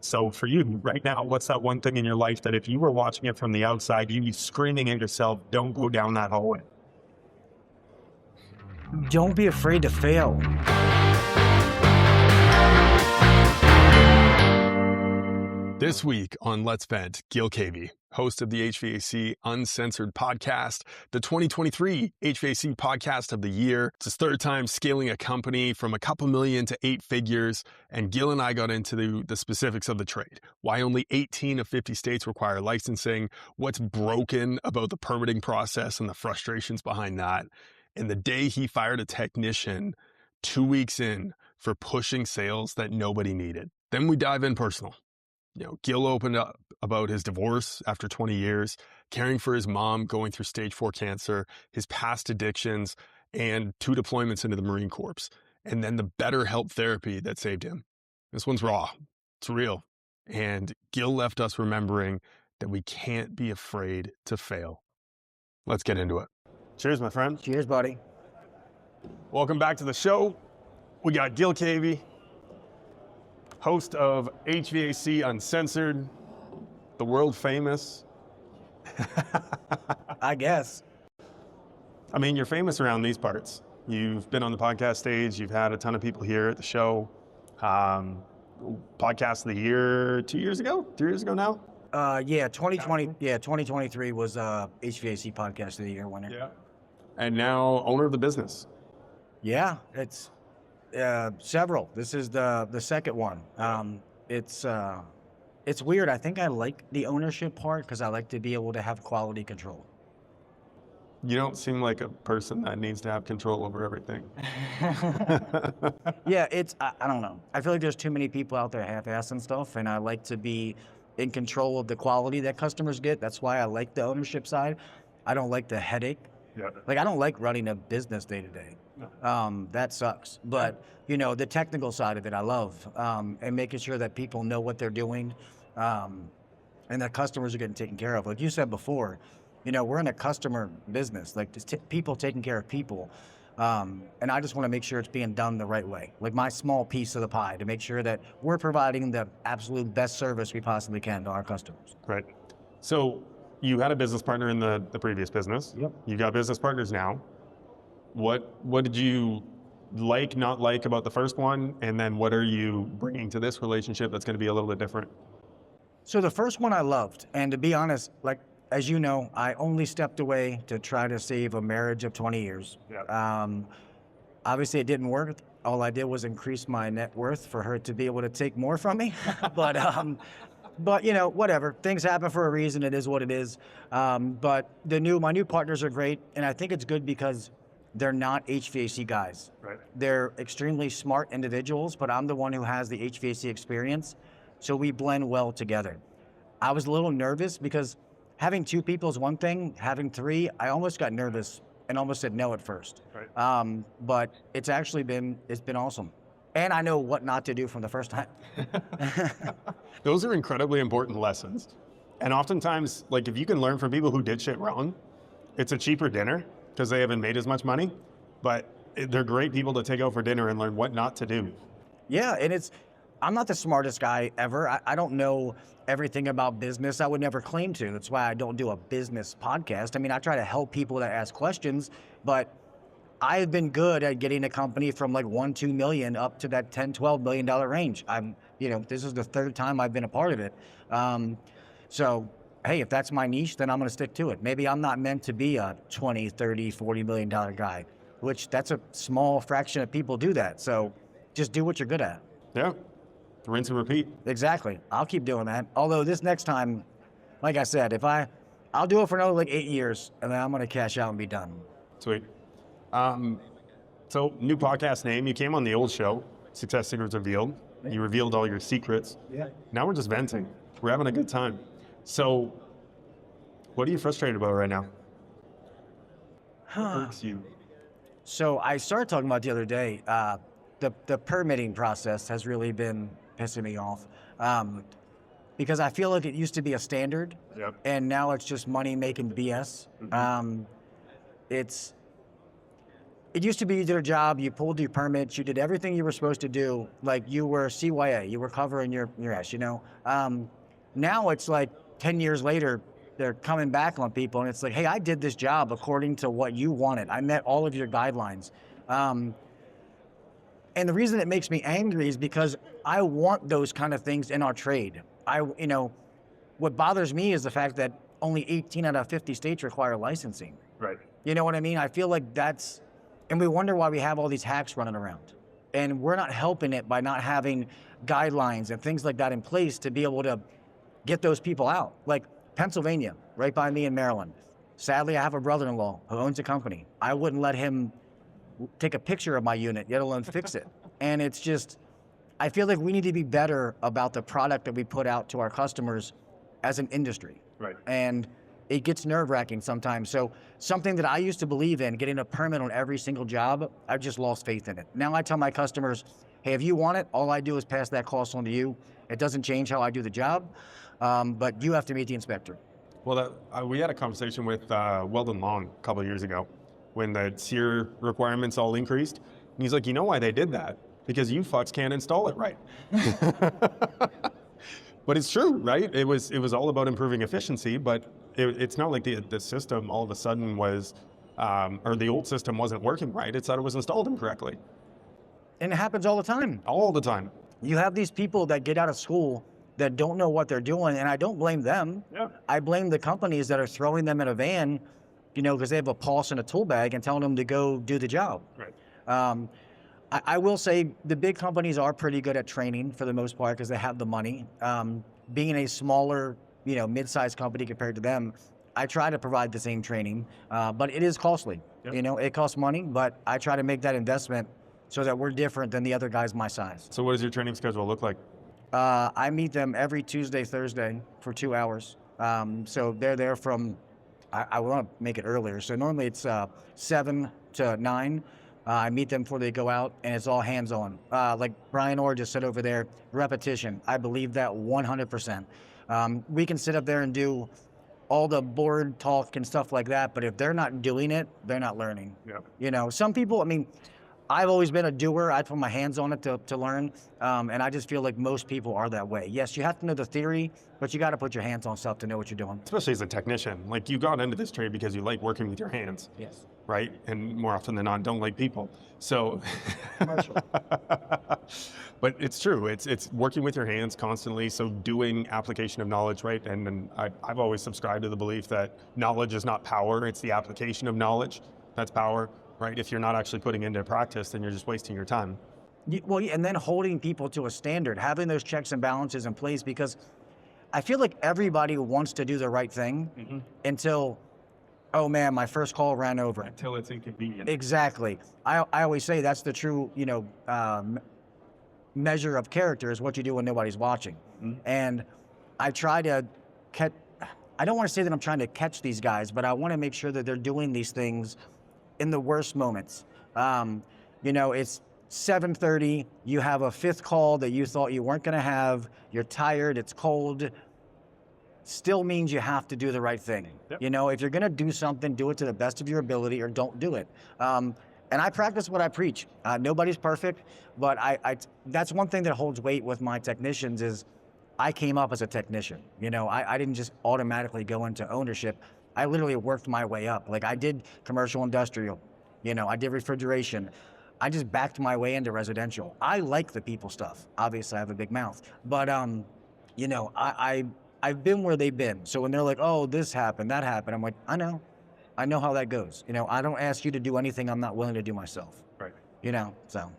So for you right now, what's that one thing in your life that if you were watching it from the outside, you'd be screaming at yourself, don't go down that hallway? Don't be afraid to fail. This week on Let's Vent, Gil Cavey, host of the HVAC Uncensored podcast, the 2023 HVAC Podcast of the Year. It's his third time scaling a company from a couple million to 8 figures, and Gil and I got into the specifics of the trade, why only 18 of 50 states require licensing, what's broken about the permitting process and the frustrations behind that, and the day he fired a technician 2 weeks in for pushing sales that nobody needed. Then we dive in personal. Gil opened up about his divorce after 20 years, caring for his mom going through stage 4 cancer, his past addictions, and 2 deployments into the Marine Corps, and then the BetterHelp therapy that saved him. This one's raw. It's real. And Gil left us remembering that we can't be afraid to fail. Let's get into it. Cheers, my friend. Cheers, buddy. Welcome back to the show. We got Gil Cavey, host of HVAC Uncensored, the world famous. I guess. I mean, you're famous around these parts. You've been on the podcast stage. You've had a ton of people here at the show. Podcast of the year 2 years ago, 3 years ago now? 2023 was HVAC Podcast of the Year winner. Yeah. And now owner of the business. Yeah, it's several. This is the second one. It's weird. I think I like the ownership part because I like to be able to have quality control. You don't seem like a person that needs to have control over everything. Yeah, I don't know. I feel like there's too many people out there half-assing stuff, and I like to be in control of the quality that customers get. That's why I like the ownership side. I don't like the headache. Yeah. Like, I don't like running a business day to day. That sucks. But, the technical side of it, I love. And making sure that people know what they're doing, and that customers are getting taken care of. Like you said before, we're in a customer business, like just people taking care of people. And I just want to make sure it's being done the right way. Like my small piece of the pie to make sure that we're providing the absolute best service we possibly can to our customers. Right. So you had a business partner in the previous business. Yep. You got business partners now. What did you not like about the first one? And then what are you bringing to this relationship that's going to be a little bit different? So the first one I loved. And to be honest, like, as you know, I only stepped away to try to save a marriage of 20 years. Yeah. Obviously, it didn't work. All I did was increase my net worth for her to be able to take more from me. But whatever. Things happen for a reason. It is what it is. But my new partners are great. And I think it's good because they're not HVAC guys. Right. They're extremely smart individuals, but I'm the one who has the HVAC experience. So we blend well together. I was a little nervous because having 2 people is one thing. Having 3, I almost got nervous and almost said no at first. Right. But it's actually been awesome. And I know what not to do from the first time. Those are incredibly important lessons. And oftentimes, like if you can learn from people who did shit wrong, it's a cheaper dinner because they haven't made as much money, but they're great people to take out for dinner and learn what not to do. Yeah, and I'm not the smartest guy ever. I don't know everything about business. I would never claim to. That's why I don't do a business podcast. I mean, I try to help people that ask questions, but I've been good at getting a company from like 1-2 million up to that $10-12 million range. This is the 3rd time I've been a part of it. So, hey, if that's my niche, then I'm going to stick to it. Maybe I'm not meant to be a 20, 30, $40 million guy, which that's a small fraction of people do that. So just do what you're good at. Yeah. Rinse and repeat. Exactly. I'll keep doing that. Although this next time, like I said, I'll do it for another 8 years, and then I'm going to cash out and be done. Sweet. So new podcast name. You came on the old show, Success Secrets Revealed. You revealed all your secrets. Yeah. Now we're just venting. We're having a good time. So what are you frustrated about right now? What irks you? So I started talking about the other day, the permitting process has really been pissing me off. Because I feel like it used to be a standard, Yep. and now it's just money making BS. Mm-hmm. it used to be you did a job, you pulled your permits, you did everything you were supposed to do, like you were CYA, you were covering your ass, you know? Now it's like 10 years later, they're coming back on people and it's like, hey, I did this job according to what you wanted. I met all of your guidelines. And the reason it makes me angry is because I want those kind of things in our trade. What bothers me is the fact that only 18 out of 50 states require licensing. Right. You know what I mean? I feel like and we wonder why we have all these hacks running around. And we're not helping it by not having guidelines and things like that in place to be able to get those people out. Like Pennsylvania, right by me in Maryland. Sadly, I have a brother-in-law who owns a company. I wouldn't let him take a picture of my unit, yet alone fix it. And it's just, I feel like we need to be better about the product that we put out to our customers as an industry. Right. And it gets nerve-wracking sometimes. So something that I used to believe in, getting a permit on every single job, I've just lost faith in it. Now I tell my customers, hey, if you want it, all I do is pass that cost on to you. It doesn't change how I do the job, but you have to meet the inspector. Well, we had a conversation with Weldon Long a couple of years ago when the SEER requirements all increased. And he's like, you know why they did that? Because you fucks can't install it right. But it's true, right? It was all about improving efficiency, but it's not like the system all of a sudden was, or the old system wasn't working right. It's that it was installed incorrectly. And it happens all the time. All the time. You have these people that get out of school that don't know what they're doing, and I don't blame them. Yeah. I blame the companies that are throwing them in a van, because they have a pulse and a tool bag and telling them to go do the job. Right. I will say the big companies are pretty good at training for the most part because they have the money. Being a smaller, mid-sized company compared to them, I try to provide the same training, but it is costly. Yep. It costs money, but I try to make that investment so that we're different than the other guys my size. So what does your training schedule look like? I meet them every Tuesday, Thursday for 2 hours. So they're there from, I want to make it earlier. So normally it's 7 to 9. I meet them before they go out, and it's all hands-on. Like Brian Orr just said over there, repetition. I believe that 100%. We can sit up there and do all the board talk and stuff like that, but if they're not doing it, they're not learning. Yeah. Some people, I've always been a doer. I put my hands on it to learn, and I just feel like most people are that way. Yes, you have to know the theory, but you got to put your hands on stuff to know what you're doing. Especially as a technician. Like, you got into this trade because you like working with your hands. Yes. Right? And more often than not, don't like people. So, Commercial. But it's true. It's working with your hands constantly. So doing application of knowledge, right? And I've always subscribed to the belief that knowledge is not power. It's the application of knowledge. That's power, right? If you're not actually putting into practice, then you're just wasting your time. Well, and then holding people to a standard, having those checks and balances in place, because I feel like everybody wants to do the right thing until, oh man, my first call ran over. Until it's inconvenient. Exactly. I always say that's the true, measure of character is what you do when nobody's watching. And I try to I don't want to say that I'm trying to catch these guys, but I want to make sure that they're doing these things in the worst moments. It's 7:30, you have a fifth call that you thought you weren't going to have, you're tired, it's cold, still means you have to do the right thing. Yep. If you're going to do something, do it to the best of your ability or don't do it. And I practice what I preach. Nobody's perfect, but that's one thing that holds weight with my technicians is I came up as a technician. I didn't just automatically go into ownership. I literally worked my way up. Like I did commercial industrial, I did refrigeration. I just backed my way into residential. I like the people stuff. Obviously I have a big mouth, but I've been where they've been. So when they're like, oh, this happened, that happened, I'm like, I know how that goes. I don't ask you to do anything I'm not willing to do myself. Right. So.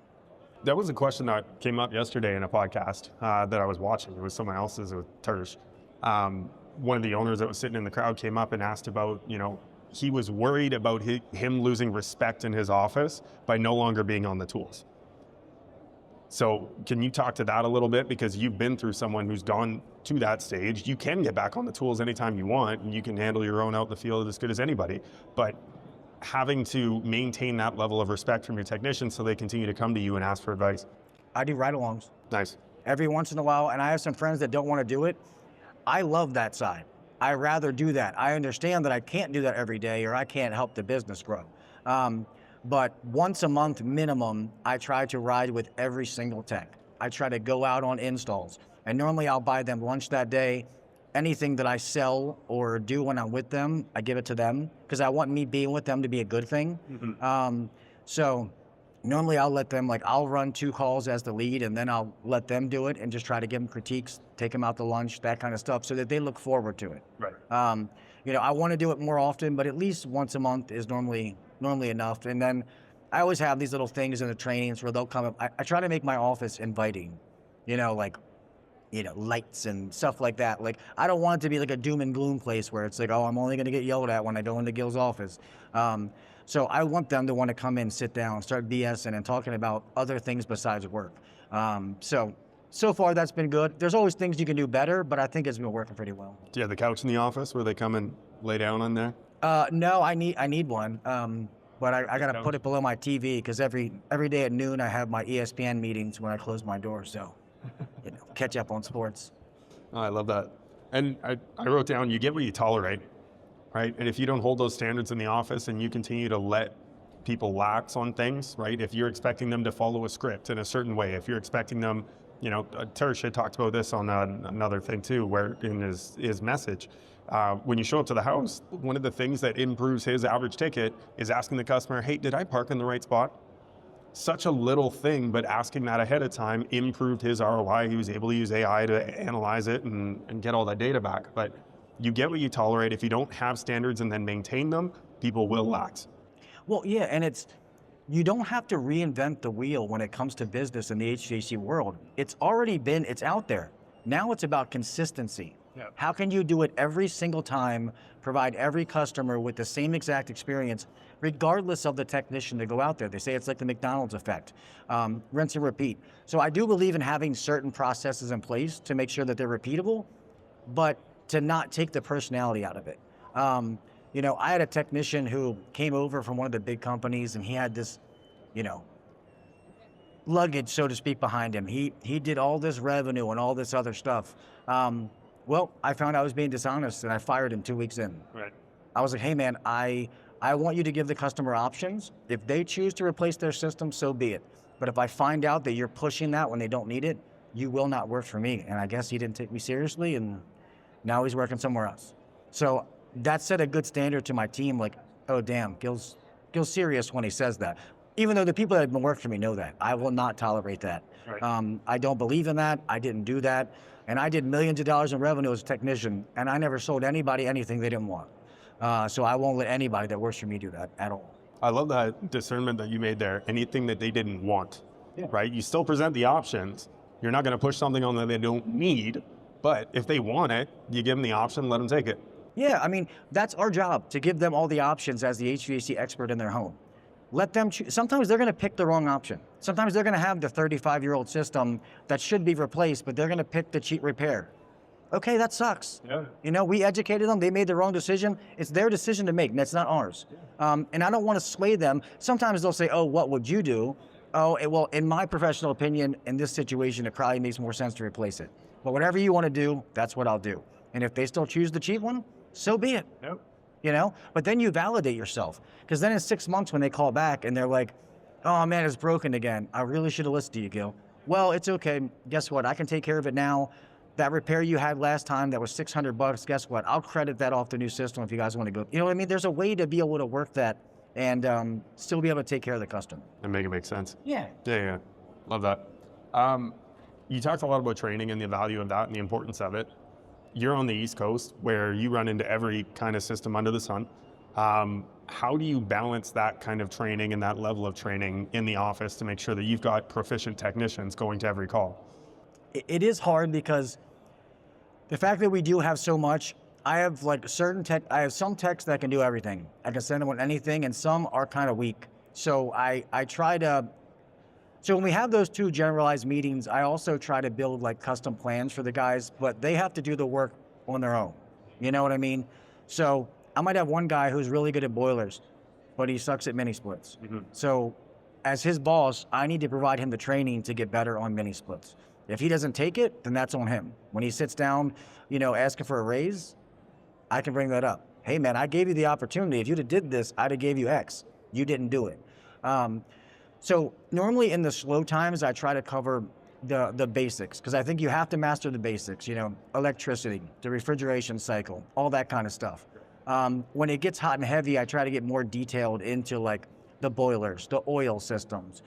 That was a question that came up yesterday in a podcast that I was watching. It was someone else's with Tersh. One of the owners that was sitting in the crowd came up and asked about, he was worried about him losing respect in his office by no longer being on the tools. So can you talk to that a little bit? Because you've been through someone who's gone to that stage. You can get back on the tools anytime you want, and you can handle your own out in the field as good as anybody. But having to maintain that level of respect from your technicians so they continue to come to you and ask for advice. I do ride-alongs. Nice. Every once in a while, and I have some friends that don't want to do it. I love that side. I rather do that. I understand that I can't do that every day or I can't help the business grow. But once a month minimum, I try to ride with every single tech. I try to go out on installs. And normally I'll buy them lunch that day. Anything that I sell or do when I'm with them, I give it to them because I want me being with them to be a good thing. So normally I'll let them, like I'll run 2 calls as the lead and then I'll let them do it and just try to give them critiques, take them out to lunch, that kind of stuff so that they look forward to it. Right. You know, I want to do it more often, but at least once a month is normally enough. And then I always have these little things in the trainings where they'll come up. I try to make my office inviting, you know, like, you know, lights and stuff like that. Like, I don't want it to be like a doom and gloom place where it's like, oh, I'm only going to get yelled at when I go into Gil's office. So I want them to want to come in, sit down, start BSing and talking about other things besides work. So far that's been good. There's always things you can do better, but I think it's been working pretty well. Do you have the couch in the office where they come and lay down on there? No, I need one. But I got to put it below my TV because every day at noon I have my ESPN meetings when I close my door. So, you know, catch up on sports. Oh, I love that. And I wrote down, you get what you tolerate, right? And if you don't hold those standards in the office and you continue to let people lax on things, right? If you're expecting them to follow a script in a certain way, if you're expecting them, you know, Tersh had talked about this on another thing too, where in his message, when you show up to the house, one of the things that improves his average ticket is asking the customer, hey, did I park in the right spot? Such a little thing, but asking that ahead of time improved his ROI. He was able to use AI to analyze it and get all that data back. But you get what you tolerate. If you don't have standards and then maintain them, people will lax. Well, yeah, and you don't have to reinvent the wheel when it comes to business in the HVAC world. It's out there. Now it's about consistency. Yeah. How can you do it every single time, provide every customer with the same exact experience, regardless of the technician to go out there? They say it's like the McDonald's effect, rinse and repeat. So I do believe in having certain processes in place to make sure that they're repeatable, but to not take the personality out of it. You know, I had a technician who came over from one of the big companies and he had this, you know, luggage, so to speak, behind him. He did all this revenue and all this other stuff. Well, I found I was being dishonest and I fired him 2 weeks in. Right. I was like, hey man, I want you to give the customer options. If they choose to replace their system, so be it. But if I find out that you're pushing that when they don't need it, you will not work for me. And I guess he didn't take me seriously and now he's working somewhere else. So that set a good standard to my team, like, oh damn, Gil's serious when he says that. Even though the people that have been working for me know that. I will not tolerate that. Right. I don't believe in that. I didn't do that. And I did millions of dollars in revenue as a technician, and I never sold anybody anything they didn't want. So I won't let anybody that works for me do that at all. I love that discernment that you made there. Anything that they didn't want, right? You still present the options. You're not going to push something on them they don't need, but if they want it, you give them the option, let them take it. Yeah, I mean, that's our job, to give them all the options as the HVAC expert in their home. Let them choose. Sometimes they're going to pick the wrong option. Sometimes they're going to have the 35-year-old system that should be replaced, but they're going to pick the cheap repair. Okay, that sucks. Yeah. You know, we educated them. They made the wrong decision. It's their decision to make. That's not ours. And I don't want to sway them. Sometimes they'll say, oh, what would you do? Oh, well, in my professional opinion, in this situation, it probably makes more sense to replace it. But whatever you want to do, that's what I'll do. And if they still choose the cheap one, so be it. Yep. You know, but then you validate yourself, because then in 6 months when they call back and they're like, oh man, it's broken again. I really should have listened to you, Gil. Well, it's okay. Guess what? I can take care of it now. That repair you had last time that was $600, guess what? I'll credit that off the new system if you guys want to go. You know what I mean? There's a way to be able to work that and still be able to take care of the customer. And make it make sense. Yeah. Yeah. Love that. You talked a lot about training and the value of that and the importance of it. You're on the East Coast where you run into every kind of system under the sun. How do you balance that kind of training and that level of training in the office to make sure that you've got proficient technicians going to every call? It is hard because the fact that we do have so much, I have like I have some techs that can do everything. I can send them on anything, and some are kind of weak. So I try to, so when we have those 2 generalized meetings, I also try to build like custom plans for the guys, but they have to do the work on their own. You know what I mean? So I might have one guy who's really good at boilers, but he sucks at mini splits. Mm-hmm. So as his boss, I need to provide him the training to get better on mini splits. If he doesn't take it, then that's on him. When he sits down, you know, asking for a raise, I can bring that up. Hey man, I gave you the opportunity. If you'd have did this, I'd have gave you X. You didn't do it. So normally in the slow times, I try to cover the basics, because I think you have to master the basics, electricity, the refrigeration cycle, all that kind of stuff. When it gets hot and heavy, I try to get more detailed into like the boilers, the oil systems,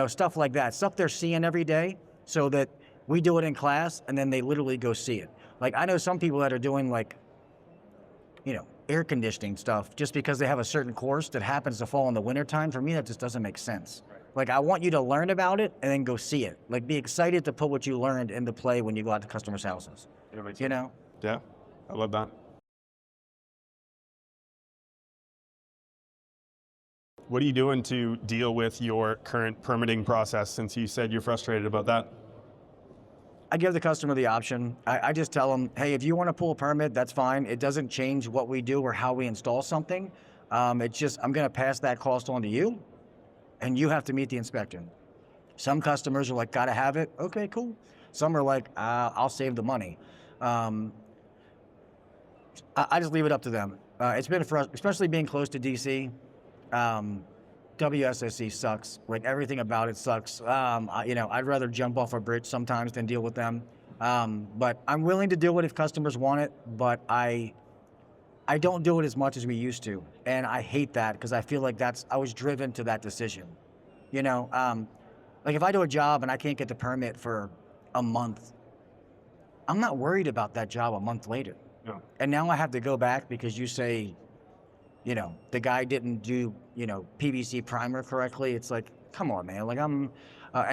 stuff like that, stuff they're seeing every day, so that we do it in class and then they literally go see it. Like I know some people that are doing like, air conditioning stuff just because they have a certain course that happens to fall in the wintertime. For me, that just doesn't make sense. Like I want you to learn about it and then go see it. Like be excited to put what you learned into play when you go out to customers' houses. Yeah, I love that. What are you doing to deal with your current permitting process, since you said you're frustrated about that? I give the customer the option. I just tell them, hey, if you want to pull a permit, that's fine. It doesn't change what we do or how we install something. It's just, I'm going to pass that cost on to you, and you have to meet the inspection. Some customers are like, gotta have it. Okay, cool. Some are like, I'll save the money. I just leave it up to them. It's been for us, especially being close to DC. WSSC sucks. Like everything about it sucks. I'd rather jump off a bridge sometimes than deal with them. But I'm willing to do it if customers want it, but I don't do it as much as we used to. And I hate that, because I feel like I was driven to that decision. Like if I do a job and I can't get the permit for a month, I'm not worried about that job a month later. No. And now I have to go back because you say, the guy didn't do, PVC primer correctly. It's like, come on, man. Like and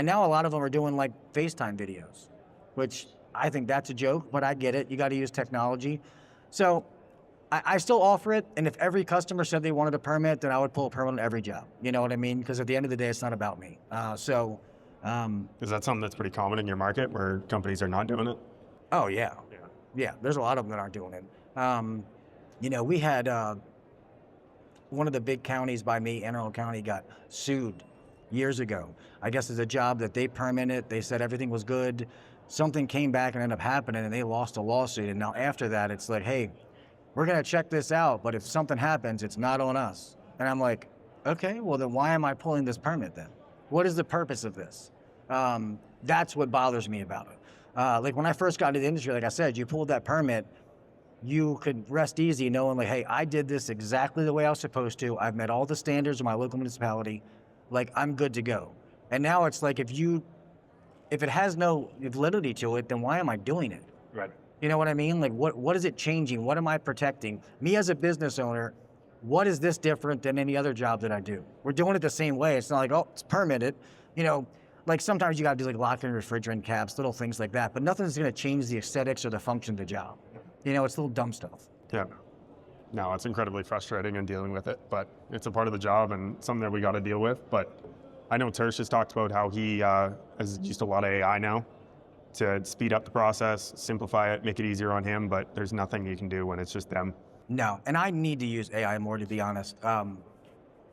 now a lot of them are doing like FaceTime videos, which I think that's a joke, but I get it. You got to use technology. So I still offer it. And if every customer said they wanted a permit, then I would pull a permit on every job. You know what I mean? Because at the end of the day, it's not about me. Is that something that's pretty common in your market where companies are not doing it? Oh yeah. Yeah. There's a lot of them that aren't doing it. We had, one of the big counties by me, Anne Arundel County, got sued years ago. I guess it's a job that they permitted. They said everything was good. Something came back and ended up happening, and they lost a lawsuit. And now after that, it's like, hey, we're going to check this out, but if something happens, it's not on us. And I'm like, okay, well then why am I pulling this permit then? What is the purpose of this? That's what bothers me about it. Like when I first got into the industry, like I said, you pulled that permit, you could rest easy knowing like, hey, I did this exactly the way I was supposed to. I've met all the standards of my local municipality. Like I'm good to go. And now it's like, if it has no validity to it, then why am I doing it? Right. You know what I mean? Like what is it changing? What am I protecting? Me as a business owner, what is this different than any other job that I do? We're doing it the same way. It's not like, oh, it's permitted. Like sometimes you got to do like lock-in refrigerant caps, little things like that, but nothing's going to change the aesthetics or the function of the job. It's little dumb stuff. Yeah. No, it's incredibly frustrating in dealing with it, but it's a part of the job and something that we got to deal with. But I know Tersh has talked about how he has used a lot of AI now to speed up the process, simplify it, make it easier on him, but there's nothing you can do when it's just them. No, and I need to use AI more, to be honest.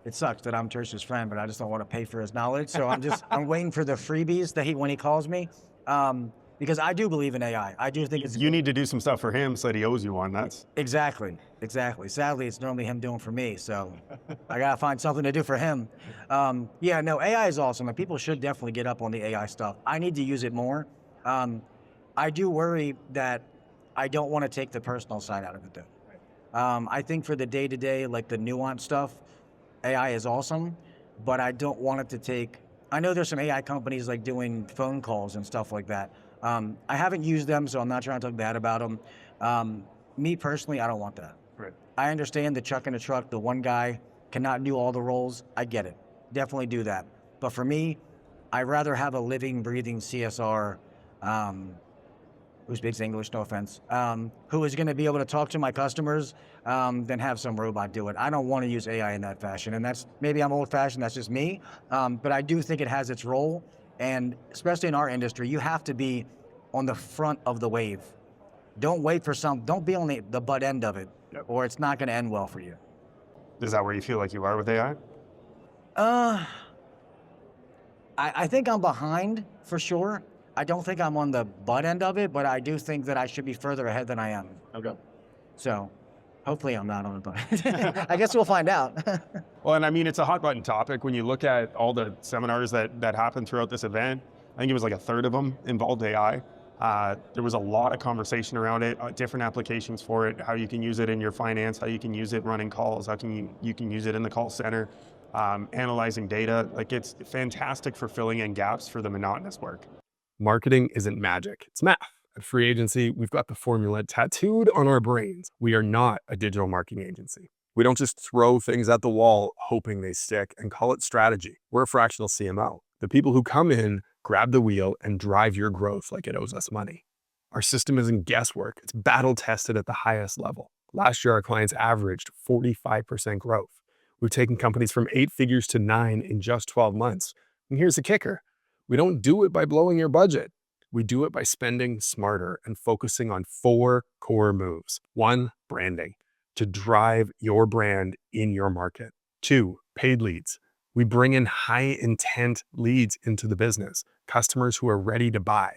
It sucks that I'm Tersh's friend, but I just don't want to pay for his knowledge. So I'm waiting for the freebies that when he calls me. Because I do believe in AI. I do think it's... You need to do some stuff for him so that he owes you one. That's... Exactly. Sadly, it's normally him doing for me, so I got to find something to do for him. AI is awesome, and people should definitely get up on the AI stuff. I need to use it more. I do worry that I don't want to take the personal side out of it, though. I think for the day-to-day, like the nuanced stuff, AI is awesome, but I don't want it to take... I know there's some AI companies like doing phone calls and stuff like that. I haven't used them, so I'm not trying to talk bad about them. Me personally, I don't want that. Right. I understand the chuck in a truck, the one guy cannot do all the roles. I get it. Definitely do that. But for me, I'd rather have a living, breathing CSR who speaks English, no offense, who is going to be able to talk to my customers than have some robot do it. I don't want to use AI in that fashion. And that's, maybe I'm old-fashioned, that's just me. But I do think it has its role. And especially in our industry, you have to be on the front of the wave. Don't wait for don't be on the butt end of it, Yep. or it's not going to end well for you. Is that where you feel like you are with AI? I think I'm behind for sure. I don't think I'm on the butt end of it, but I do think that I should be further ahead than I am. Okay. So hopefully I'm not on the butt. I guess we'll find out. Well, and I mean, it's a hot button topic. When you look at all the seminars that happened throughout this event, I think it was like a third of them involved AI. There was a lot of conversation around it, different applications for it, how you can use it in your finance, how you can use it running calls, how you can use it in the call center, analyzing data. Like, it's fantastic for filling in gaps for the monotonous work. Marketing isn't magic, it's math. At Free Agency, we've got the formula tattooed on our brains. We are not a digital marketing agency. We don't just throw things at the wall hoping they stick and call it strategy. We're a fractional CMO. The people who come in, grab the wheel, and drive your growth like it owes us money. Our system isn't guesswork. It's battle tested at the highest level. Last year, our clients averaged 45% growth. We've taken companies from 8 figures to 9 in just 12 months. And here's the kicker. We don't do it by blowing your budget. We do it by spending smarter and focusing on 4 core moves. 1, branding, to drive your brand in your market. 2, paid leads. We bring in high intent leads into the business, customers who are ready to buy.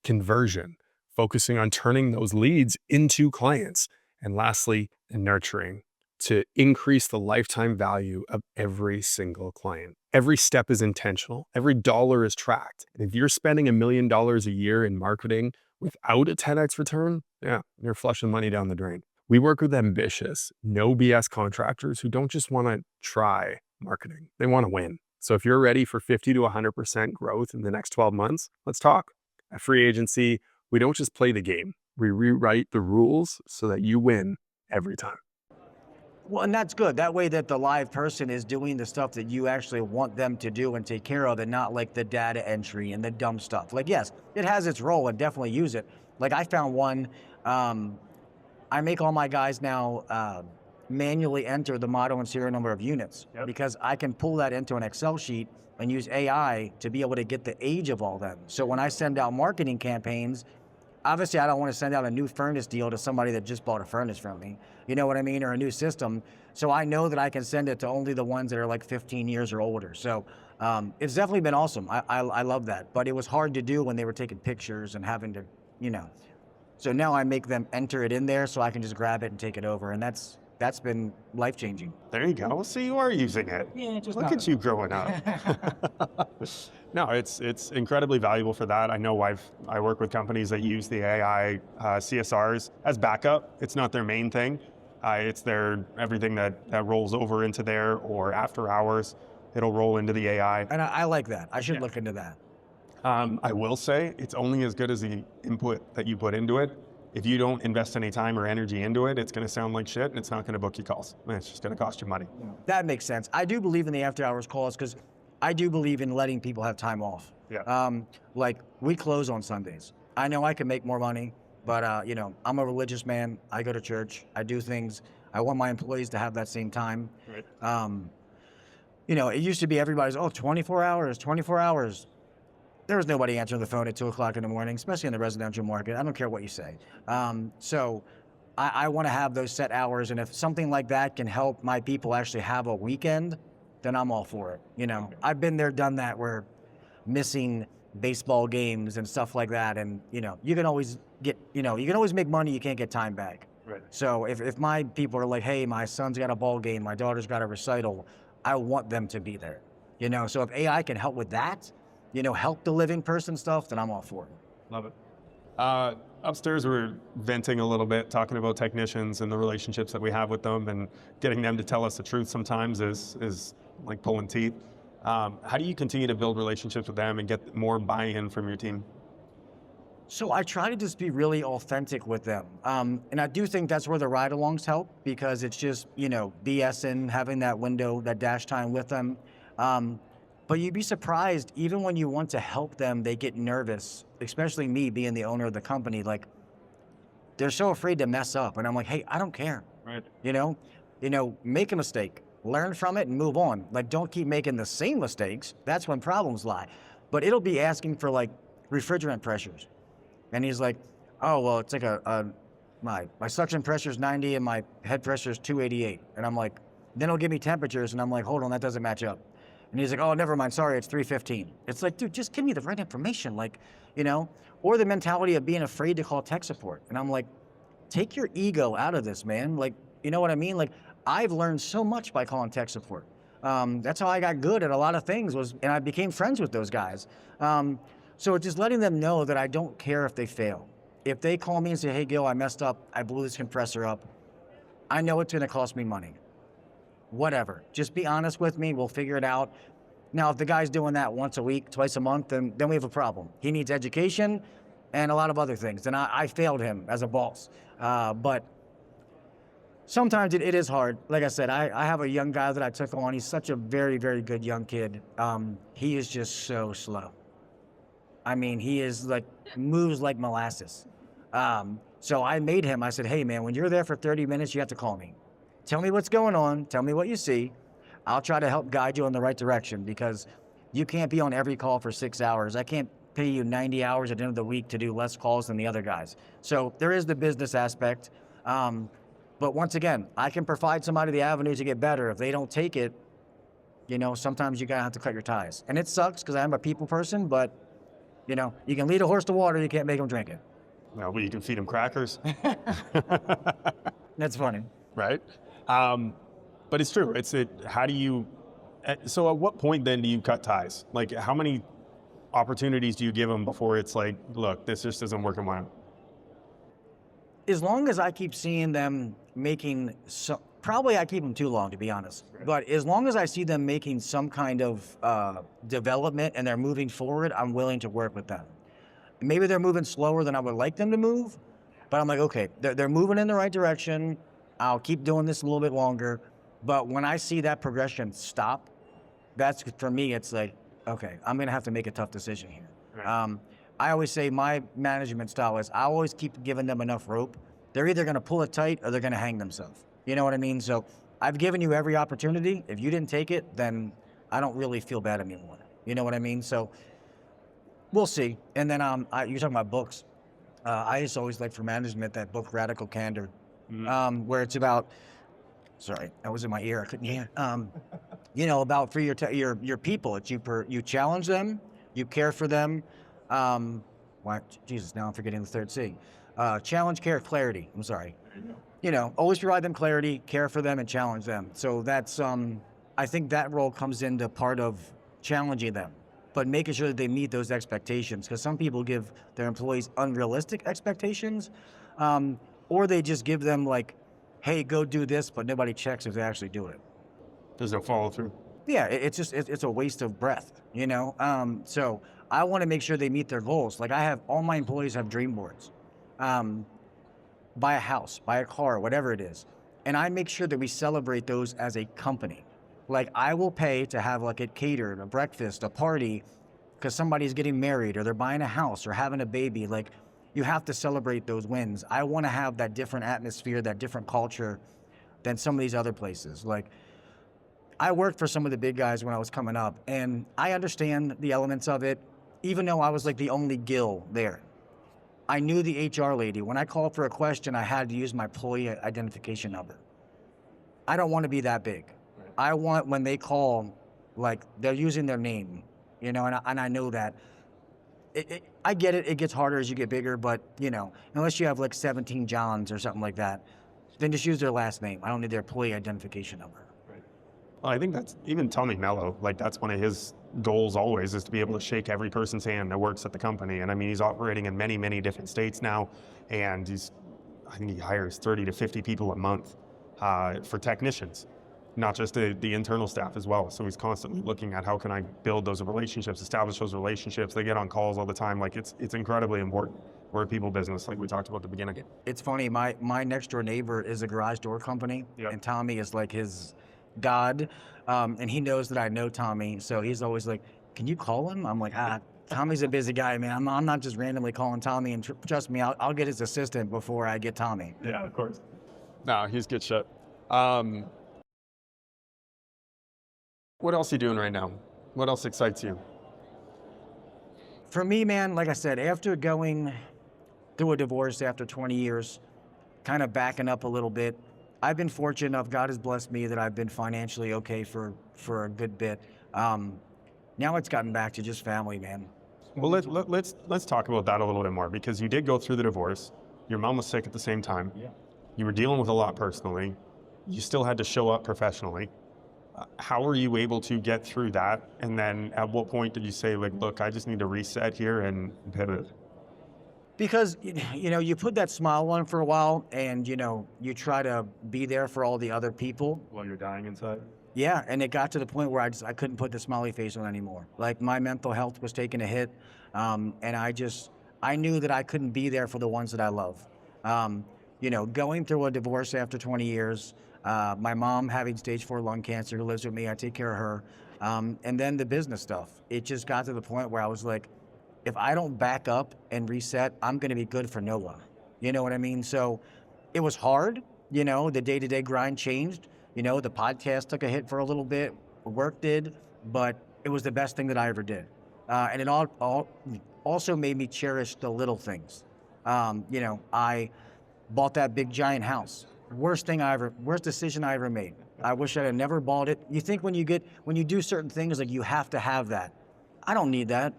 Conversion, focusing on turning those leads into clients. And lastly, nurturing, to increase the lifetime value of every single client. Every step is intentional. Every dollar is tracked. And if you're spending $1 million a year in marketing without a 10x return, you're flushing money down the drain. We work with ambitious, no BS contractors who don't just want to try marketing. They want to win. So if you're ready for 50 to 100% growth in the next 12 months, let's talk. At Free Agency, we don't just play the game. We rewrite the rules so that you win every time. Well, and that's good. That way that the live person is doing the stuff that you actually want them to do and take care of, and not like the data entry and the dumb stuff. Like, yes, it has its role and definitely use it. Like, I found one, I make all my guys now manually enter the model and serial number of units, because I can pull that into an Excel sheet and use AI to be able to get the age of all them. So when I send out marketing campaigns, obviously I don't want to send out a new furnace deal to somebody that just bought a furnace from me, you know what I mean, or a new system. So I know that I can send it to only the ones that are like 15 years or older. So it's definitely been awesome. I love that, but it was hard to do when they were taking pictures and having to, so now I make them enter it in there so I can just grab it and take it over. And that's been life-changing. There you go. So you are using it. Yeah, just look at you growing up. No, it's incredibly valuable for that. I know I work with companies that use the AI CSRs as backup. It's not their main thing. It's their everything that rolls over into there, or after hours, it'll roll into the AI. And I like that. I should look into that. I will say it's only as good as the input that you put into it. If you don't invest any time or energy into it, it's going to sound like shit, and it's not going to book you calls. It's just going to cost you money. That makes sense. I do believe in the after hours calls, because I do believe in letting people have time off. Yeah. Like, we close on Sundays. I know I can make more money, but I'm a religious man. I go to church. I do things. I want my employees to have that same time. Right. It used to be everybody's, 24 hours. There was nobody answering the phone at 2 o'clock in the morning, especially in the residential market. I don't care what you say. So I want to have those set hours. And if something like that can help my people actually have a weekend, then I'm all for it. I've been there, done that, where missing baseball games and stuff like that. And, you can always get, you can always make money. You can't get time back. Right. So if my people are like, hey, my son's got a ball game, my daughter's got a recital, I want them to be there. So if AI can help with that, help the living person stuff, then I'm all for it. Love it. Upstairs, we're venting a little bit, talking about technicians and the relationships that we have with them, and getting them to tell us the truth sometimes is like pulling teeth. How do you continue to build relationships with them and get more buy-in from your team? So I try to just be really authentic with them. And I do think that's where the ride-alongs help, because it's just, BSing, having that window, that dash time with them. But you'd be surprised, even when you want to help them, they get nervous, especially me being the owner of the company. Like, they're so afraid to mess up. And I'm like, hey, I don't care. Right. Make a mistake, learn from it and move on. Like, don't keep making the same mistakes. That's when problems lie. But it'll be asking for like refrigerant pressures. And he's like, oh, well, it's like my suction pressure is 90 and my head pressure is 288. And I'm like, then he'll give me temperatures. And I'm like, hold on, that doesn't match up. And he's like, oh, never mind, sorry, it's 315. It's like, dude, just give me the right information, or the mentality of being afraid to call tech support. And I'm like, take your ego out of this, man. Like, you know what I mean? Like, I've learned so much by calling tech support. That's how I got good at a lot of things and I became friends with those guys. So just letting them know that I don't care if they fail. If they call me and say, hey, Gil, I messed up, I blew this compressor up, I know it's gonna cost me money. Whatever, just be honest with me, we'll figure it out. Now, if the guy's doing that once a week, twice a month, then we have a problem. He needs education and a lot of other things. And I failed him as a boss. But sometimes it is hard. Like I said, I have a young guy that I took on. He's such a very, very good young kid. He is just so slow. I mean, he is like, moves like molasses. So I made him, I said, hey man, when you're there for 30 minutes, you have to call me. Tell me what's going on, tell me what you see. I'll try to help guide you in the right direction because you can't be on every call for 6 hours. I can't pay you 90 hours at the end of the week to do less calls than the other guys. So there is the business aspect. But once again, I can provide somebody the avenue to get better. If they don't take it, you know, sometimes you're gonna have to cut your ties. And it sucks because I'm a people person, but you know, you can lead a horse to water, you can't make him drink it. Well, but you can feed him crackers. That's funny. Right? But it's true. How do you, so at what point then do you cut ties? Like how many opportunities do you give them before it's like, look, this just isn't working well? As long as I keep seeing them making probably I keep them too long, to be honest. Right. But as long as I see them making some kind of development and they're moving forward, I'm willing to work with them. Maybe they're moving slower than I would like them to move, but I'm like, okay, they're moving in the right direction. I'll keep doing this a little bit longer. But when I see that progression stop, that's, for me, it's like, okay, I'm gonna have to make a tough decision here. Right. I always say my management style is I always keep giving them enough rope. They're either gonna pull it tight or they're gonna hang themselves. You know what I mean? So I've given you every opportunity. If you didn't take it, then I don't really feel bad anymore. You know what I mean? So we'll see. And then you're talking about books. I used to always like for management that book, Radical Candor, where it's about, sorry, that was in my ear, I couldn't hear. You know, about for your people, it's you challenge them, you care for them. Jesus, now I'm forgetting the third C. Challenge, care, clarity. I'm sorry. You know, always provide them clarity, care for them, and challenge them. So that's, I think that role comes into part of challenging them, but making sure that they meet those expectations. Because some people give their employees unrealistic expectations, or they just give them like, hey, go do this, but nobody checks if they actually do it. There's no follow through. Yeah, it's a waste of breath, you know? So I want to make sure they meet their goals. Like all my employees have dream boards. Buy a house, buy a car, whatever it is. And I make sure that we celebrate those as a company. Like I will pay to have like it catered, a breakfast, a party, because somebody's getting married or they're buying a house or having a baby. Like you have to celebrate those wins. I want to have that different atmosphere, that different culture than some of these other places. Like I worked for some of the big guys when I was coming up and I understand the elements of it, even though I was like the only Gil there. I knew the HR lady. When I called for a question, I had to use my employee identification number. I don't want to be that big. Right. I want when they call, like they're using their name, you know, and I know that. I get it, it gets harder as you get bigger, but you know, unless you have like 17 Johns or something like that, then just use their last name. I don't need their employee identification number. Right. Well, I think that's, even Tommy Mello, like that's one of his goals always is to be able to shake every person's hand that works at the company. And I mean, he's operating in many, many different states now. And I think he hires 30 to 50 people a month for technicians, not just the internal staff as well. So he's constantly looking at how can I build those relationships, establish those relationships. They get on calls all the time. Like it's incredibly important. We're a people business, like we talked about at the beginning. It's funny, my next door neighbor is a garage door company. Yep. And Tommy is like his God. And he knows that I know Tommy, so he's always like, can you call him? I'm like, Tommy's a busy guy, man. I'm not just randomly calling Tommy, and trust me, I'll get his assistant before I get Tommy. Yeah, of course. No, he's good shit. What else are you doing right now? What else excites you? For me, man, like I said, after going through a divorce after 20 years, kind of backing up a little bit, I've been fortunate enough, God has blessed me that I've been financially okay for a good bit. Now it's gotten back to just family, man. Well, let's talk about that a little bit more, because you did go through the divorce. Your mom was sick at the same time. Yeah. You were dealing with a lot personally. You still had to show up professionally. How were you able to get through that? And then at what point did you say, like, look, I just need to reset here and pivot? Because, you put that smile on for a while and, you try to be there for all the other people. While you're dying inside? Yeah, and it got to the point where I couldn't put the smiley face on anymore. Like my mental health was taking a hit, and I knew that I couldn't be there for the ones that I love. Going through a divorce after 20 years, my mom having stage 4 lung cancer, who lives with me, I take care of her, and then the business stuff. It just got to the point where I was like, if I don't back up and reset, I'm going to be good for no one. You know what I mean? So it was hard. The day-to-day grind changed. The podcast took a hit for a little bit, work did, but it was the best thing that I ever did. And it all also made me cherish the little things. I bought that big giant house. Worst decision I ever made. I wish I had never bought it. You think when you do certain things, like you have to have that. I don't need that.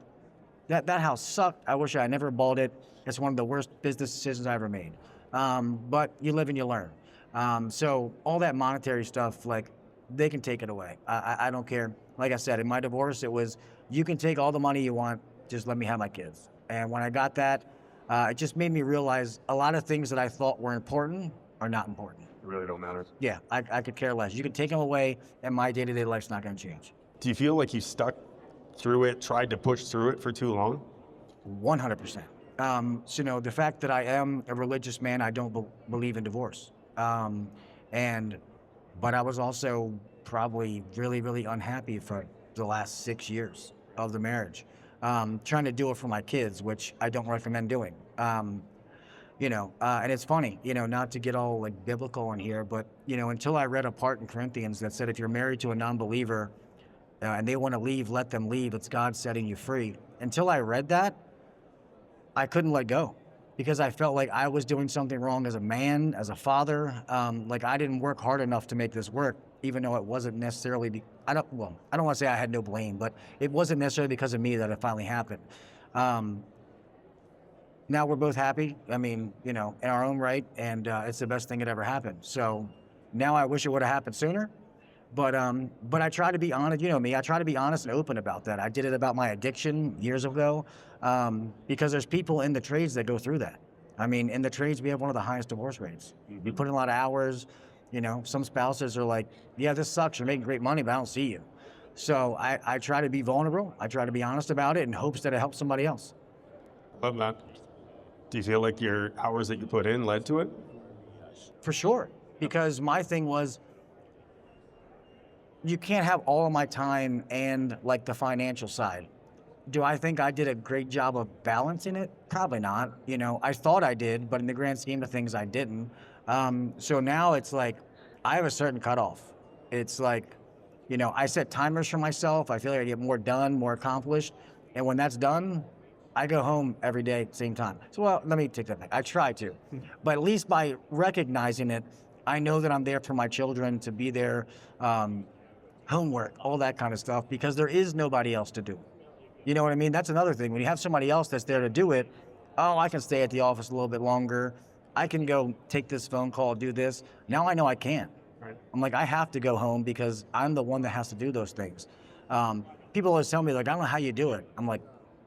That house sucked. I wish I had never bought it. It's one of the worst business decisions I ever made. But you live and you learn. So all that monetary stuff, like, they can take it away. I don't care. Like I said, in my divorce, it was, you can take all the money you want, just let me have my kids. And when I got that, it just made me realize a lot of things that I thought were important are not important. It really don't matter. Yeah, I could care less. You can take them away, and my day-to-day life's not going to change. Do you feel like you stuck through it, tried to push through it for too long? 100%. The fact that I am a religious man, I don't believe in divorce. But I was also probably really, really unhappy for the last 6 years of the marriage. Trying to do it for my kids, which I don't recommend doing. And it's funny, not to get all like biblical in here, but, until I read a part in Corinthians that said, if you're married to a non-believer and they want to leave, let them leave. It's God setting you free. Until I read that, I couldn't let go because I felt like I was doing something wrong as a man, as a father. Like I didn't work hard enough to make this work, even though it wasn't necessarily, I don't want to say I had no blame, but it wasn't necessarily because of me that it finally happened. Now we're both happy. I mean, in our own right, and it's the best thing that ever happened. So now I wish it would have happened sooner. But I try to be honest, me, I try to be honest and open about that. I did it about my addiction years ago, because there's people in the trades that go through that. I mean, in the trades, we have one of the highest divorce rates. We put in a lot of hours, some spouses are like, yeah, this sucks, you're making great money, but I don't see you. So I try to be vulnerable. I try to be honest about it in hopes that it helps somebody else. Love that. Do you feel like your hours that you put in led to it? For sure, because my thing was, you can't have all of my time and like the financial side. Do I think I did a great job of balancing it? Probably not. I thought I did, but in the grand scheme of things, I didn't. So now it's like, I have a certain cutoff. It's like, I set timers for myself. I feel like I get more done, more accomplished. And when that's done, I go home every day at the same time. So, well, let me take that back. I try to. But at least by recognizing it, I know that I'm there for my children, to be there, homework, all that kind of stuff, because there is nobody else to do it. You know what I mean? That's another thing. When you have somebody else that's there to do it, I can stay at the office a little bit longer. I can go take this phone call, do this. Now I know I can't. Right. I'm like, I have to go home because I'm the one that has to do those things. People always tell me, like, I don't know how you do it. I'm like,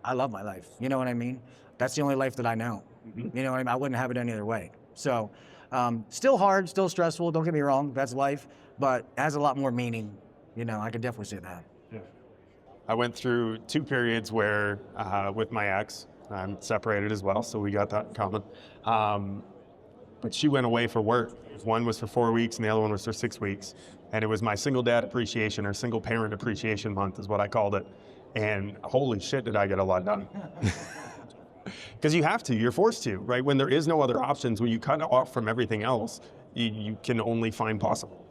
I love my life. You know what I mean? That's the only life that I know. Mm-hmm. You know what I mean? I wouldn't have it any other way. So still hard, still stressful. Don't get me wrong. That's life. But it has a lot more meaning. I can definitely say that. Yeah. I went through 2 periods where, with my ex, I'm separated as well, so we got that in common. But she went away for work. One was for 4 weeks and the other one was for 6 weeks. And it was my single dad appreciation, or single parent appreciation month is what I called it. And holy shit, did I get a lot done. Because you have to, you're forced to, right? When there is no other options, when you cut off from everything else, you can only find possible.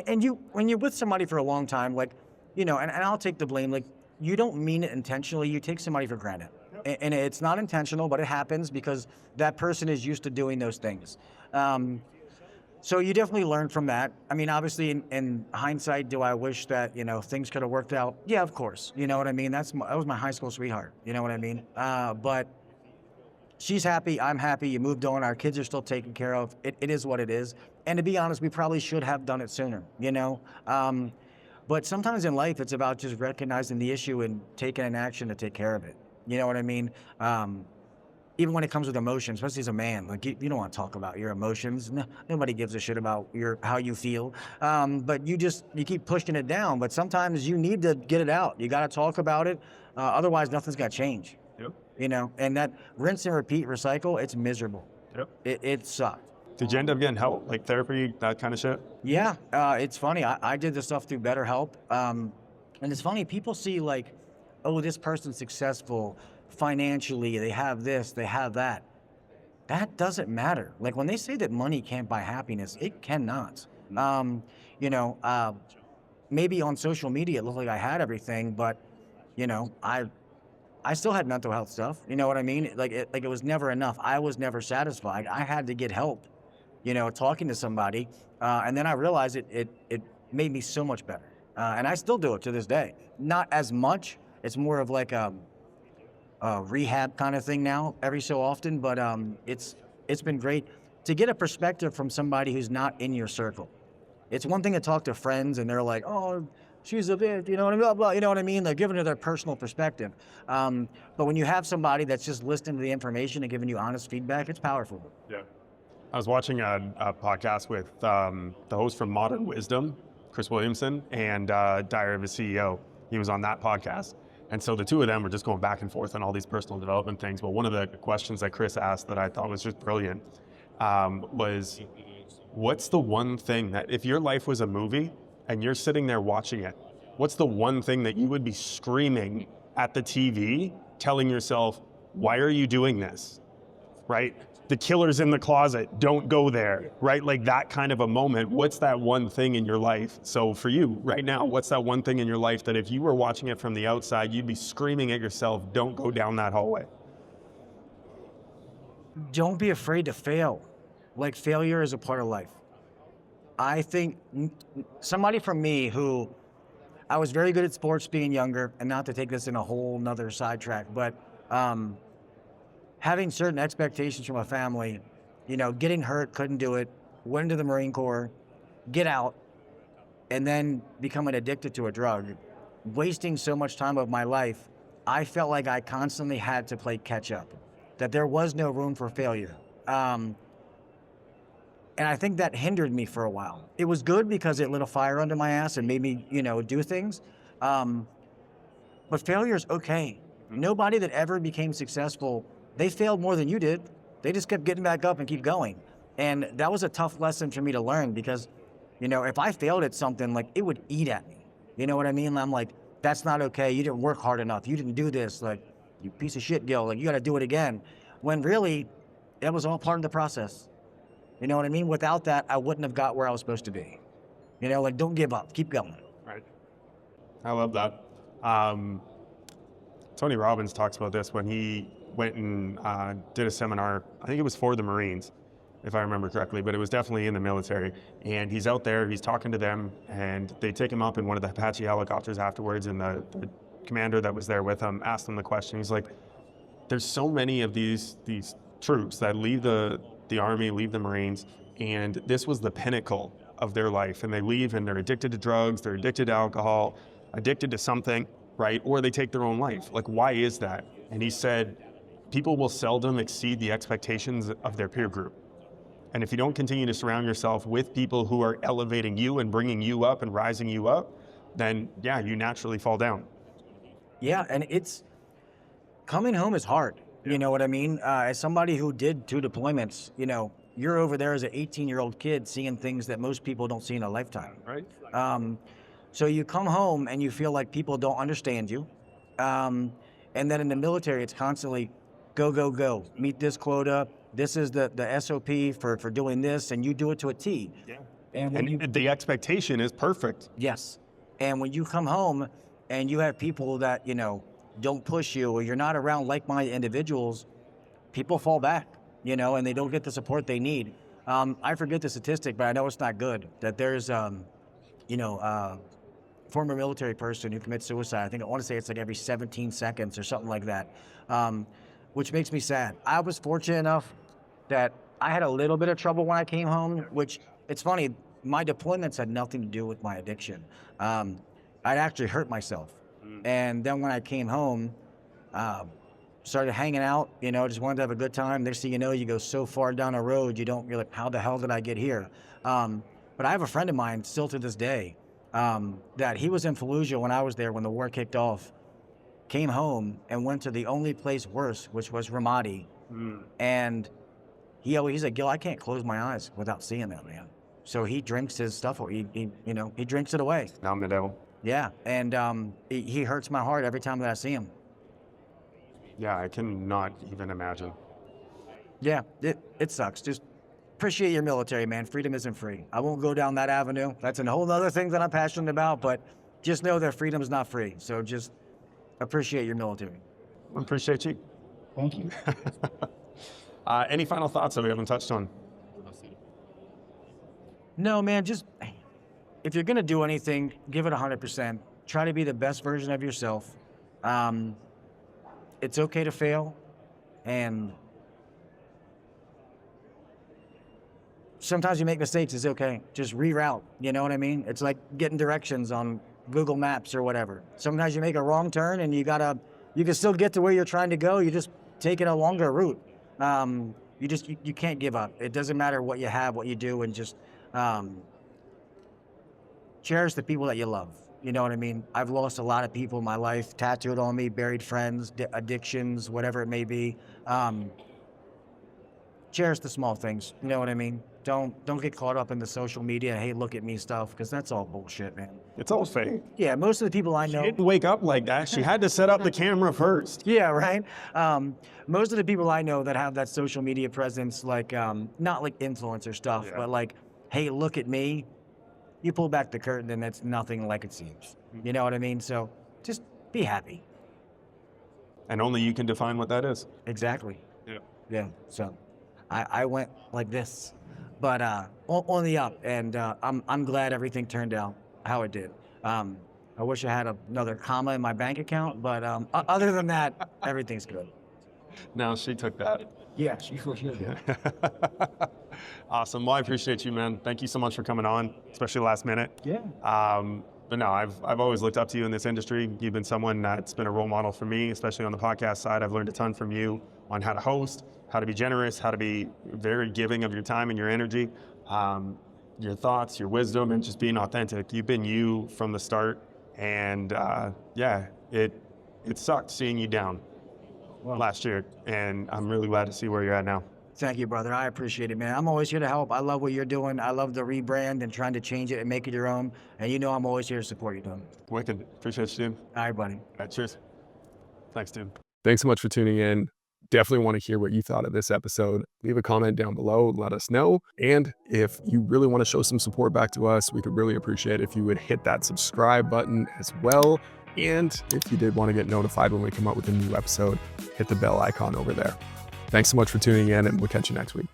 And when you're with somebody for a long time, like, and I'll take the blame, like, you don't mean it intentionally, you take somebody for granted. Yep. And it's not intentional, but it happens because that person is used to doing those things. So you definitely learn from that. I mean, obviously, in hindsight, do I wish that, things could have worked out? Yeah, of course. You know what I mean? That was my high school sweetheart. You know what I mean? But she's happy, I'm happy, you moved on, our kids are still taken care of. It is what it is. And to be honest, we probably should have done it sooner, you know? But sometimes in life, it's about just recognizing the issue and taking an action to take care of it. You know what I mean? Even when it comes with emotions, especially as a man, like you don't want to talk about your emotions. Nobody gives a shit about how you feel. But you keep pushing it down. But sometimes you need to get it out. You got to talk about it. Otherwise, nothing's got to change. Yep. You know, and that rinse and repeat, recycle, it's miserable. Yep. It sucked. Did you end up getting help, like therapy, that kind of shit? Yeah, it's funny. I did this stuff through BetterHelp. And it's funny, people see like, oh, this person's successful financially, they have this, they have that. That doesn't matter. Like when they say that money can't buy happiness, it cannot. You know, maybe on social media it looked like I had everything, but you know, I still had mental health stuff. You know what I mean? Like it was never enough. I was never satisfied. I had to get help. You know, talking to somebody, and then I realized it made me so much better. And I still do it to this day. Not as much. It's more of like a rehab kind of thing now, every so often. But it's been great to get a perspective from somebody who's not in your circle. It's one thing to talk to friends, and they're like, "Oh, she's a bitch," you know what I mean? Blah, blah, you know what I mean? They're giving it their personal perspective. But when you have somebody that's just listening to the information and giving you honest feedback, it's powerful. Yeah. I was watching a podcast with the host from Modern Wisdom, Chris Williamson, and Diary of a CEO. He was on that podcast. And so the two of them were just going back and forth on all these personal development things. But one of the questions that Chris asked that I thought was just brilliant was, what's the one thing that if your life was a movie and you're sitting there watching it, what's the one thing that you would be screaming at the TV, telling yourself, why are you doing this, right? The killer's in the closet, don't go there, right? Like that kind of a moment. What's that one thing in your life? So for you right now, what's that one thing in your life that if you were watching it from the outside, you'd be screaming at yourself, don't go down that hallway? Don't be afraid to fail. Like failure is a part of life. I think somebody from me who, I was very good at sports being younger, and not to take this in a whole nother sidetrack, but having certain expectations from a family, you know, getting hurt, couldn't do it, went into the Marine Corps, get out, and then becoming addicted to a drug, wasting so much time of my life, I felt like I constantly had to play catch up, that there was no room for failure. And I think that hindered me for a while. It was good because it lit a fire under my ass and made me, you know, do things. But failure is okay. Nobody that ever became successful, they failed more than you did. They just kept getting back up and keep going. And that was a tough lesson for me to learn because, you know, if I failed at something, like it would eat at me. You know what I mean? And I'm like, that's not okay. You didn't work hard enough. You didn't do this. Like, you piece of shit, Gil. Like, you got to do it again. When really, that was all part of the process. You know what I mean? Without that, I wouldn't have got where I was supposed to be. You know, like, don't give up. Keep going. Right. I love that. Tony Robbins talks about this when he went and did a seminar. I think it was for the Marines, if I remember correctly, but it was definitely in the military. And he's out there, he's talking to them, and they take him up in one of the Apache helicopters afterwards, and the commander that was there with him asked him the question. He's like, there's so many of these troops that leave the Army, leave the Marines, and this was the pinnacle of their life. And they leave and they're addicted to drugs, they're addicted to alcohol, addicted to something, right? Or they take their own life. Like, why is that? And he said, people will seldom exceed the expectations of their peer group. And if you don't continue to surround yourself with people who are elevating you and bringing you up and rising you up, then yeah, you naturally fall down. Yeah, and coming home is hard. You know what I mean? As somebody who did 2 deployments, you know, you're over there as an 18-year-old kid seeing things that most people don't see in a lifetime. Right. So you come home and you feel like people don't understand you. And then in the military, it's constantly go, go, go. Meet this quota. This is the SOP for doing this, and you do it to a T. Yeah. And the expectation is perfect. Yes. And when you come home and you have people that, you know, don't push you, or you're not around like-minded individuals, people fall back, you know, and they don't get the support they need. I forget the statistic, but I know it's not good, that there's, former military person who commits suicide. I want to say it's like every 17 seconds or something like that. which makes me sad. I was fortunate enough that I had a little bit of trouble when I came home, which it's funny, my deployments had nothing to do with my addiction. I'd actually hurt myself. And then when I came home, started hanging out, just wanted to have a good time. Next thing you know, you go so far down a road, you're like, how the hell did I get here? But I have a friend of mine still to this day, that he was in Fallujah when I was there, when the war kicked off, came home and went to the only place worse, which was Ramadi. And he's like, Gil, I can't close my eyes without seeing that, man. So he drinks his stuff, he drinks it away. Now the devil. Yeah, and he hurts my heart every time that I see him. Yeah, I cannot even imagine. Yeah, it sucks. Just appreciate your military, man. Freedom isn't free. I won't go down that avenue. That's a whole other thing that I'm passionate about, but just know that freedom is not free. So just appreciate your military. I appreciate you. Thank you. Any final thoughts that we haven't touched on? No, man, just if you're going to do anything, give it 100%. Try to be the best version of yourself. It's okay to fail, and sometimes you make mistakes. It's okay. Just reroute. You know what I mean? It's like getting directions on Google Maps or whatever. Sometimes you make a wrong turn, and you can still get to where you're trying to go. You just taking a longer route. You can't give up. It doesn't matter what you have, what you do, and just cherish the people that you love. You know what I mean? I've lost a lot of people in my life, tattooed on me, buried friends, addictions, whatever it may be. Cherish the small things. You know what I mean? Don't get caught up in the social media, hey, look at me stuff, because that's all bullshit, man. It's all fake. Yeah, most of the people I know. She didn't wake up like that. She had to set up the camera first. Yeah, right? Most of the people I know that have that social media presence, like, not like influencer stuff, but like, hey, look at me. You pull back the curtain and it's nothing like it seems. You know what I mean? So just be happy. And only you can define what that is. Exactly. Yeah. Yeah. So I went like this, but on the up, and I'm glad everything turned out how it did. I wish I had another comma in my bank account, but other than that, everything's good. No, she took that. Yeah, she for sure did. Awesome. Well, I appreciate you, man. Thank you so much for coming on, especially last minute. Yeah. But no, I've always looked up to you in this industry. You've been someone that's been a role model for me, especially on the podcast side. I've learned a ton from you on how to host, how to be generous, how to be very giving of your time and your energy, your thoughts, your wisdom, and just being authentic. You've been you from the start. And it sucked seeing you down last year. And I'm really glad to see where you're at now. Thank you, brother. I appreciate it, man. I'm always here to help. I love what you're doing. I love the rebrand and trying to change it and make it your own. And you know I'm always here to support you, dude. Wicked. Appreciate you, dude. All right, buddy. All right, cheers. Thanks, dude. Thanks so much for tuning in. Definitely want to hear what you thought of this episode. Leave a comment down below, let us know. And if you really want to show some support back to us, we could really appreciate it if you would hit that subscribe button as well. And if you did want to get notified when we come up with a new episode, hit the bell icon over there. Thanks so much for tuning in, and we'll catch you next week.